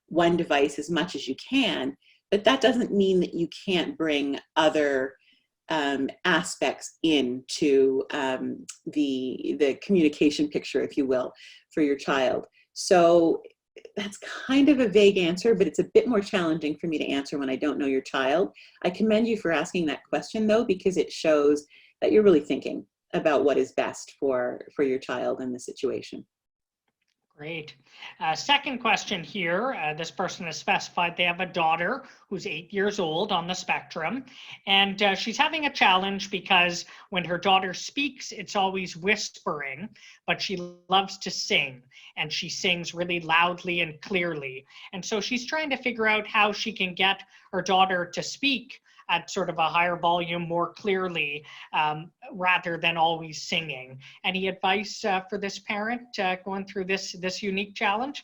Speaker 3: one device as much as you can, but that doesn't mean that you can't bring other aspects into the communication picture, if you will, for your child. So that's kind of a vague answer, but it's a bit more challenging for me to answer when I don't know your child. I commend you for asking that question, though, because it shows that you're really thinking about what is best for your child in the situation.
Speaker 1: Great. Second question here. This person has specified they have a daughter who's 8 years old on the spectrum, and she's having a challenge because when her daughter speaks, it's always whispering, but she loves to sing, and she sings really loudly and clearly. And so she's trying to figure out how she can get her daughter to speak at sort of a higher volume, more clearly, rather than always singing. Any advice for this parent going through this unique challenge?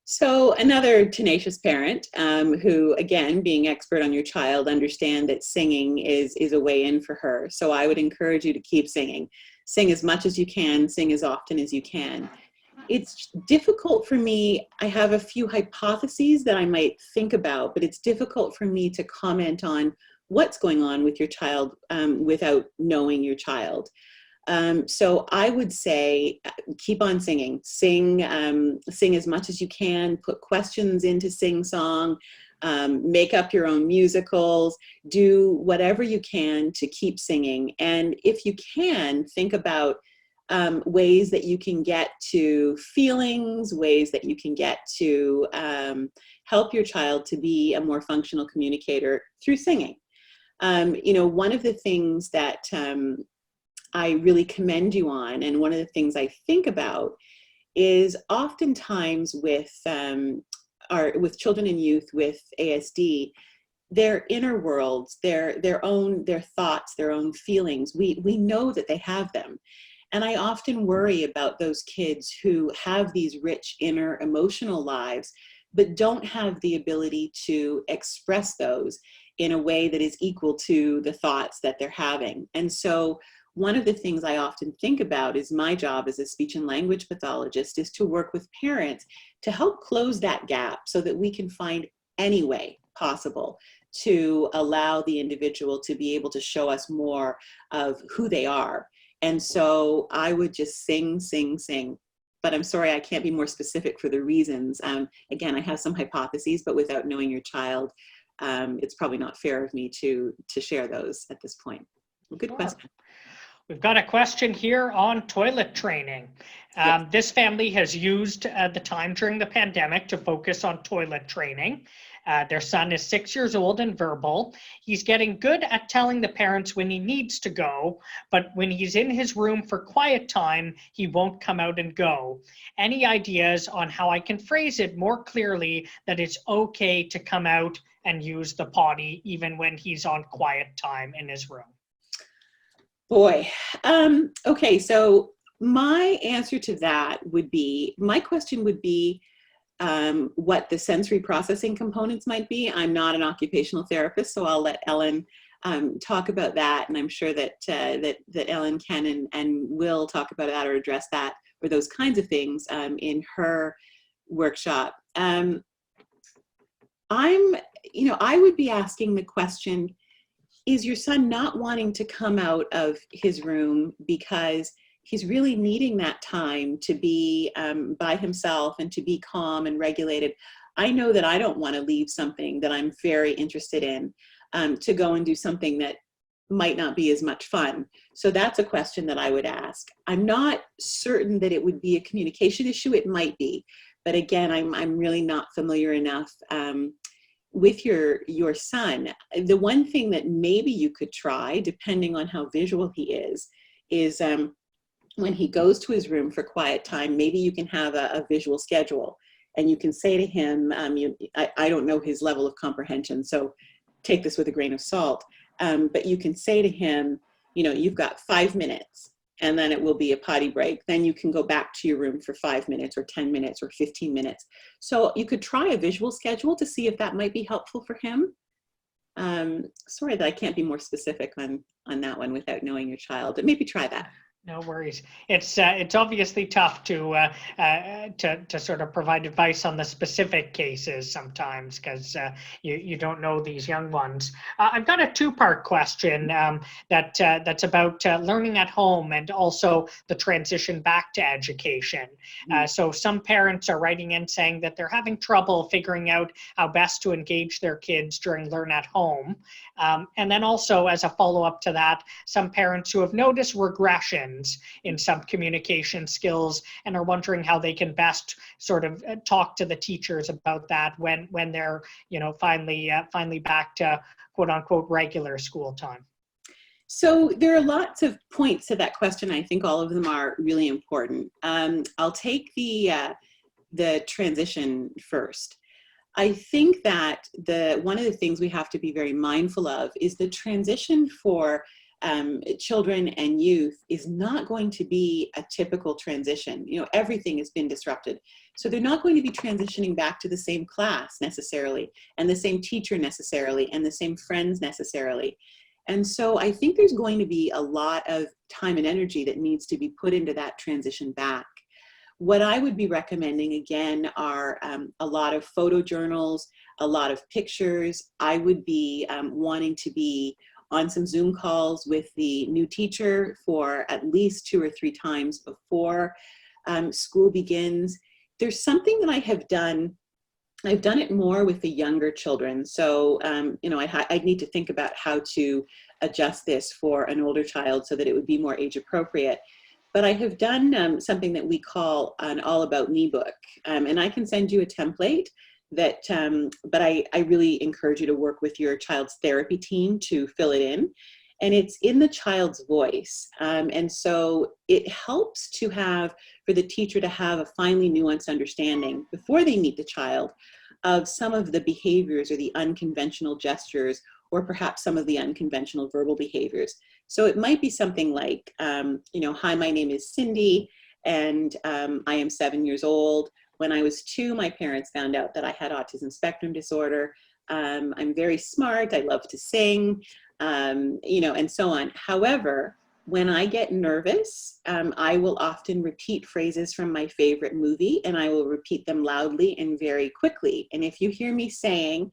Speaker 3: So another tenacious parent who, again, being expert on your child, understand that singing is a way in for her. So I would encourage you to keep singing. Sing as much as you can, sing as often as you can. It's difficult for me. I have a few hypotheses that I might think about, but it's difficult for me to comment on what's going on with your child without knowing your child. So I would say keep on singing. Sing as much as you can. Put questions into Sing Song. Make up your own musicals. Do whatever you can to keep singing. And if you can, think about ways that you can get to feelings, ways that you can get to help your child to be a more functional communicator through singing. One of the things that I really commend you on. And one of the things I think about is oftentimes with children and youth with ASD, their inner worlds, their thoughts, their own feelings, we know that they have them. And I often worry about those kids who have these rich inner emotional lives, but don't have the ability to express those in a way that is equal to the thoughts that they're having. And so one of the things I often think about is my job as a speech and language pathologist is to work with parents to help close that gap so that we can find any way possible to allow the individual to be able to show us more of who they are. And so I would just sing, but I'm sorry, I can't be more specific for the reasons. Again, I have some hypotheses, but without knowing your child, it's probably not fair of me to share those at this point. Good question.
Speaker 1: We've got a question here on toilet training.
Speaker 3: Yes.
Speaker 1: This family has used the time during the pandemic to focus on toilet training. Their son is 6 years old and verbal. He's getting good at telling the parents when he needs to go, but when he's in his room for quiet time, he won't come out and go. Any ideas on how I can phrase it more clearly that it's okay to come out and use the potty even when he's on quiet time in his room?
Speaker 3: Boy, okay, so my answer to that would be, my question would be what the sensory processing components might be. I'm not an occupational therapist, so I'll let Ellen talk about that, and I'm sure that that Ellen can and will talk about that or address that or those kinds of things in her workshop. I would be asking the question, is your son not wanting to come out of his room because he's really needing that time to be by himself and to be calm and regulated? I know that I don't want to leave something that I'm very interested in to go and do something that might not be as much fun. So that's a question that I would ask. I'm not certain that it would be a communication issue. It might be, but again, I'm really not familiar enough with your son. The one thing that maybe you could try, depending on how visual he is when he goes to his room for quiet time, maybe you can have a visual schedule, and you can say to him, I don't know his level of comprehension, so take this with a grain of salt, but you can say to him, you've got 5 minutes, and then it will be a potty break. Then you can go back to your room for 5 minutes or 10 minutes or 15 minutes. So you could try a visual schedule to see if that might be helpful for him. Sorry that I can't be more specific on that one without knowing your child, but maybe try that.
Speaker 1: No worries. It's obviously tough to sort of provide advice on the specific cases sometimes because you don't know these young ones. I've got a two-part question that's about learning at home and also the transition back to education. So some parents are writing in saying that they're having trouble figuring out how best to engage their kids during learn at home. And then also as a follow-up to that, some parents who have noticed regression in some communication skills and are wondering how they can best sort of talk to the teachers about that when they're finally back to quote unquote regular school time.
Speaker 3: So there are lots of points to that question. I think all of them are really important. I'll take the transition first. I think that one of the things we have to be very mindful of is the transition for children and youth is not going to be a typical transition. Everything has been disrupted. So they're not going to be transitioning back to the same class necessarily, and the same teacher necessarily, and the same friends necessarily. And so I think there's going to be a lot of time and energy that needs to be put into that transition back. What I would be recommending, again, are a lot of photo journals, a lot of pictures. I would be wanting to be on some Zoom calls with the new teacher for at least 2 or 3 times before school begins. There's something that I have done. I've done it more with the younger children. So, I need to think about how to adjust this for an older child so that it would be more age appropriate. But I have done something that we call an All About Me book. And I can send you a template that, but I really encourage you to work with your child's therapy team to fill it in. and it's in the child's voice. And so it helps to have, for the teacher to have a finely nuanced understanding before they meet the child of some of the behaviors or the unconventional gestures, or perhaps some of the unconventional verbal behaviors. So it might be something like, hi, my name is Cindy, and I am 7 years old. When I was 2, my parents found out that I had autism spectrum disorder. I'm very smart, I love to sing, and so on. However, when I get nervous, I will often repeat phrases from my favorite movie, and I will repeat them loudly and very quickly. And if you hear me saying,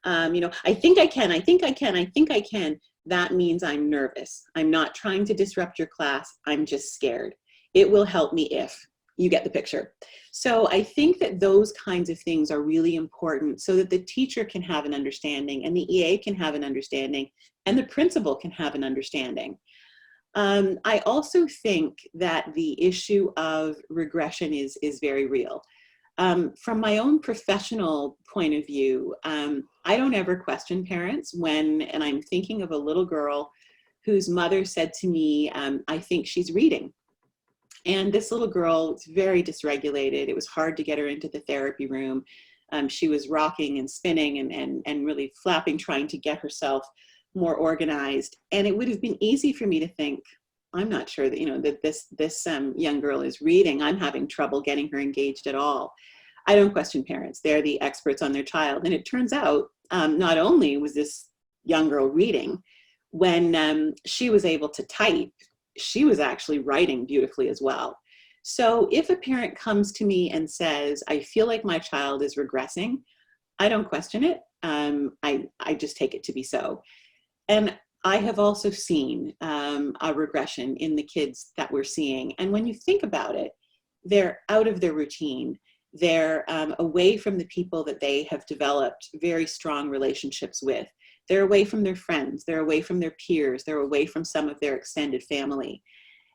Speaker 3: I think I can, I think I can, I think I can, that means I'm nervous. I'm not trying to disrupt your class, I'm just scared. It will help me if you get the picture. So I think that those kinds of things are really important so that the teacher can have an understanding, and the EA can have an understanding, and the principal can have an understanding. I also think that the issue of regression is very real. From my own professional point of view, I don't ever question parents and I'm thinking of a little girl whose mother said to me, I think she's reading. And this little girl was very dysregulated. It was hard to get her into the therapy room. She was rocking and spinning and really flapping, trying to get herself more organized. And it would have been easy for me to think, I'm not sure that, that this young girl is reading. I'm having trouble getting her engaged at all. I don't question parents. They're the experts on their child. And it turns out, not only was this young girl reading, when she was able to type, she was actually writing beautifully as well. So if a parent comes to me and says, I feel like my child is regressing, I don't question it. I just take it to be so. And I have also seen a regression in the kids that we're seeing. And when you think about it, they're out of their routine. They're away from the people that they have developed very strong relationships with. They're away from their friends. They're away from their peers. They're away from some of their extended family.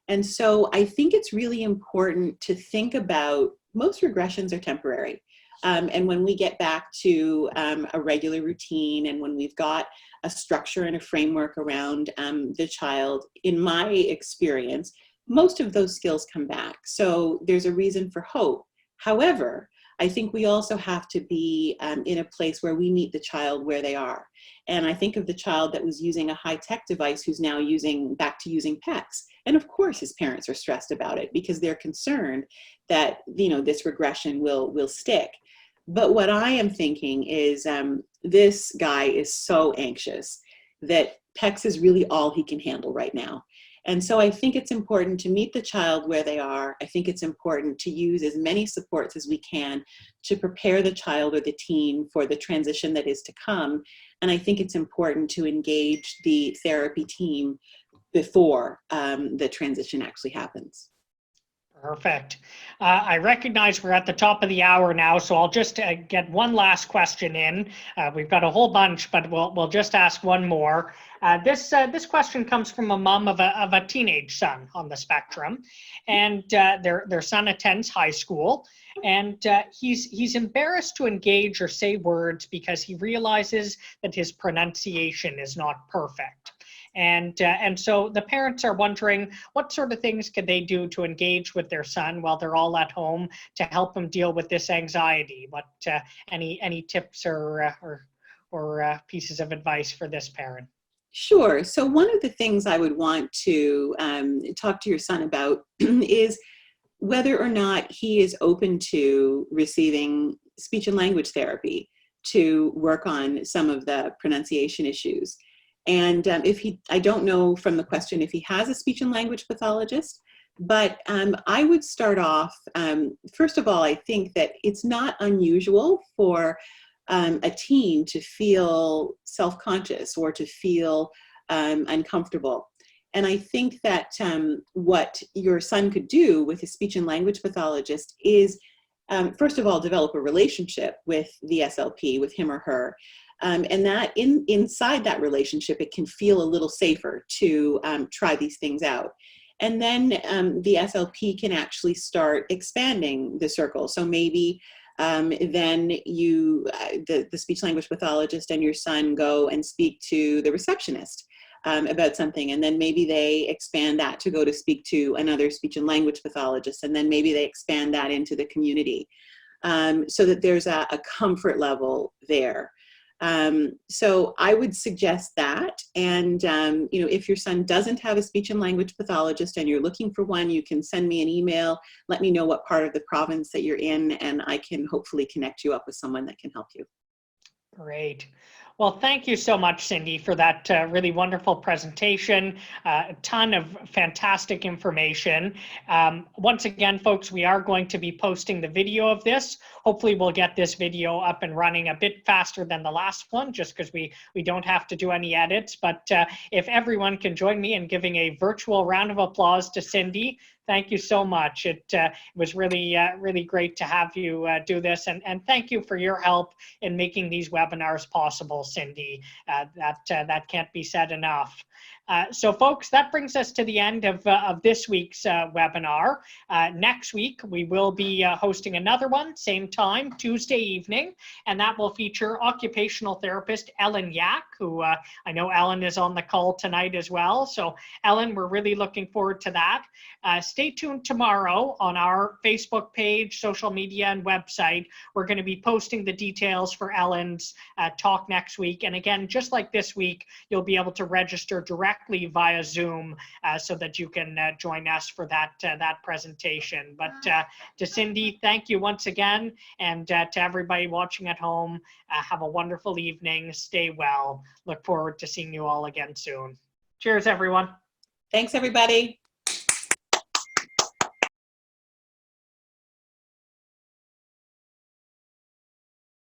Speaker 3: And so I think it's really important to think about, most regressions are temporary. And when we get back to a regular routine, and when we've got a structure and a framework around the child, in my experience, most of those skills come back. So there's a reason for hope. However, I think we also have to be in a place where we meet the child where they are. And I think of the child that was using a high-tech device who's now back to using PECs. And of course his parents are stressed about it because they're concerned that this regression will stick. But what I am thinking is this guy is so anxious that PECs is really all he can handle right now. And so I think it's important to meet the child where they are. I think it's important to use as many supports as we can to prepare the child or the teen for the transition that is to come. And I think it's important to engage the therapy team before the transition actually happens.
Speaker 1: Perfect. I recognize we're at the top of the hour now, so I'll just get one last question in. We've got a whole bunch, but we'll just ask one more. This question comes from a mom of a teenage son on the spectrum, and their son attends high school, and he's embarrassed to engage or say words because he realizes that his pronunciation is not perfect. And so the parents are wondering what sort of things could they do to engage with their son while they're all at home to help him deal with this anxiety. What any tips or pieces of advice for this parent?
Speaker 3: Sure. So one of the things I would want to talk to your son about is whether or not he is open to receiving speech and language therapy to work on some of the pronunciation issues. And I don't know from the question if he has a speech and language pathologist, but I would start off, first of all, I think that it's not unusual for a teen to feel self-conscious or to feel uncomfortable. And I think that what your son could do with a speech and language pathologist is, first of all, develop a relationship with the SLP, with him or her. And that inside that relationship, it can feel a little safer to try these things out. And then the SLP can actually start expanding the circle. So maybe then the speech language pathologist and your son go and speak to the receptionist about something, and then maybe they expand that to go to speak to another speech and language pathologist, and then maybe they expand that into the community, so that there's a comfort level there. So I would suggest that. And, you know, if your son doesn't have a speech and language pathologist and you're looking for one, you can send me an email, let me know what part of the province that you're in, and I can hopefully connect you up with someone that can help you.
Speaker 1: Great. Well, thank you so much, Cindy, for that really wonderful presentation. A ton of fantastic information. Once again, folks, we are going to be posting the video of this. Hopefully, we'll get this video up and running a bit faster than the last one, just because we don't have to do any edits. But if everyone can join me in giving a virtual round of applause to Cindy. Thank you so much. It was really, really great to have you do this. And thank you for your help in making these webinars possible, Cindy. That can't be said enough. So folks, that brings us to the end of this week's webinar. Next week, we will be hosting another one, same time, Tuesday evening, and that will feature occupational therapist Ellen Yak, who I know Ellen is on the call tonight as well. So Ellen, we're really looking forward to that. Stay tuned tomorrow on our Facebook page, social media, and website. We're going to be posting the details for Ellen's talk next week. And again, just like this week, you'll be able to register directly via Zoom so that you can join us for that presentation. But to Cindy, thank you once again. And to everybody watching at home, have a wonderful evening. Stay well. Look forward to seeing you all again soon. Cheers, everyone.
Speaker 3: Thanks, everybody.